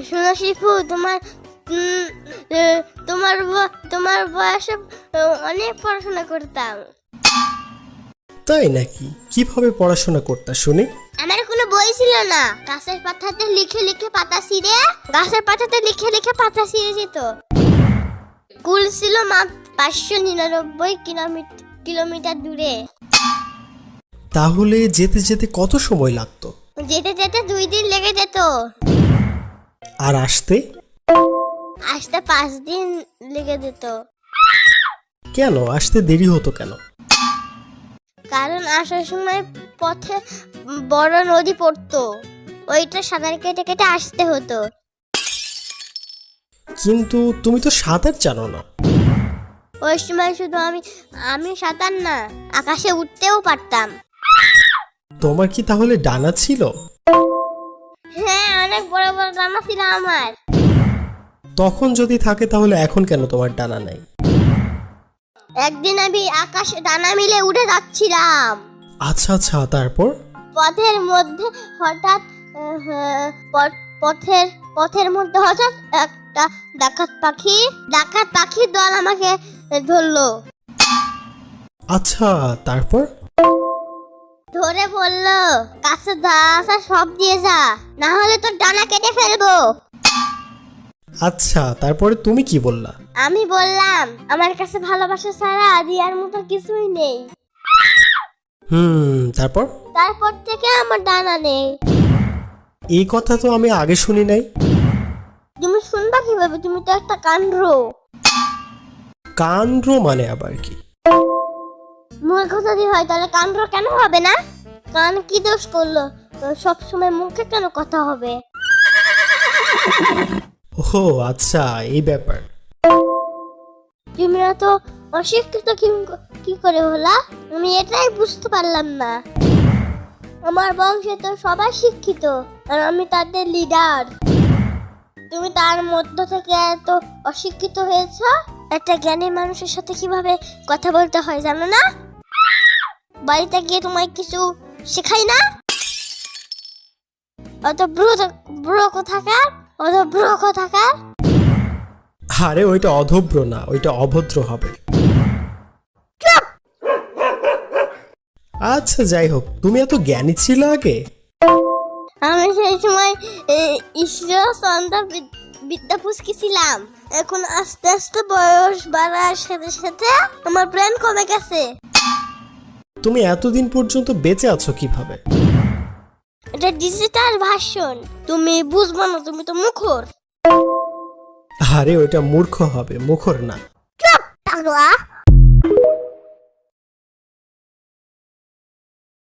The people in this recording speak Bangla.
শোনো শিফু, উম, তোমার বয়সে অনেক পড়াশোনা করতাম। তাই নাকি? কিভাবে পড়াশোনা করতা শুনি? আমার কোনো বই ছিল না, গাছের পাতাতে লিখে লিখে পাতা ছিঁড়ে যেত। স্কুল ছিল মাত্র 599 কিলোমিটার দূরে। তাহলে যেতে যেতে কত সময় লাগতো? যেতে যেতে 2 দিন লেগে যেত। আর আসতে? আসতে 5 দিন লেগে যেত। কেন আসতে দেরি হতো কেন? কারণ আসার সময় পথে বড় নদী পড়তো, ওইটা সাঁতার কেটে কেটে আসতে হতো। কিন্তু তুমি তো সাঁতার জানো না। ওই সময় শুধু আমি সাঁতার না, আকাশে উঠতেও পারতাম। তোমার কি তাহলে ডানা ছিল? হ্যাঁ, অনেক বড় বড় ডানা ছিল আমার। তখন যদি থাকে তাহলে এখন কেন তোমার ডানা নাই? একদিন আমি আকাশে ডানা মিলে উড়ে যাচ্ছিলাম। আচ্ছা আচ্ছা, তারপর? পথের মধ্যে হঠাৎ একটা ডাকাত পাখির দল আমাকে ধরলো। আচ্ছা, তারপর? ধরে বললো, কাছে যা সব দিয়ে যা, না হলে তোর ডানা কেটে ফেলবো। আচ্ছা, তারপরে তুমি কি বললা? আমি বললাম, আমার কাছে ভালোবাসা ছাড়া দেওয়ার মতো কিছুই নেই। তারপর? তারপর থেকে আমার ডানা নেই। এই কথা তো আমি আগে শুনি নাই। তুমি শুনবা কিভাবে? তুমি তো একটা কাণ্ড। কাণ্ড মানে আবার কি? মুখে যদি হয় তাহলে কাণ্ড কেন হবে না? কান কি দোষ করলো? সবসময় মুখে কেন কথা হবে? ও আচ্ছা, এই ব্যাপার। তুমি এত অশিক্ষিত কি করে হলা? আমি এটাই বুঝতে পারলাম না। আমার বংশে তো সবাই শিক্ষিত, আর আমি তাদের লিডার। তুমি তার মধ্য থেকে এত অশিক্ষিত হয়েছ। একটা জ্ঞানী মানুষের সাথে কিভাবে কথা বলতে হয় জানো না? বাড়িতে গিয়ে তোমায় কিছু শেখাই না? অত ব্রো কোথাকার। আরে ওইটা অধব্র না, ওইটা অভদ্র হবে। আচ্ছা যাই হোক, তুমি এত জ্ঞানী ছিল আগে? আমি সেই সময় ঈশ্বর চন্দ্র বিদ্যা ফুসকিছিলাম। এখন আস্তে আস্তে বয়স বাড়ার সাথে সাথে আমার ব্রেন কমে গেছে। তুমি এতদিন পর্যন্ত বেঁচে আছো কিভাবে? এটা ডিজিটাল ভার্সন, তুমি বুঝবো না, তুমি তো মুখর। আরে ওইটা মূর্খ হবে, মুখর না। চুপ, পাগলা।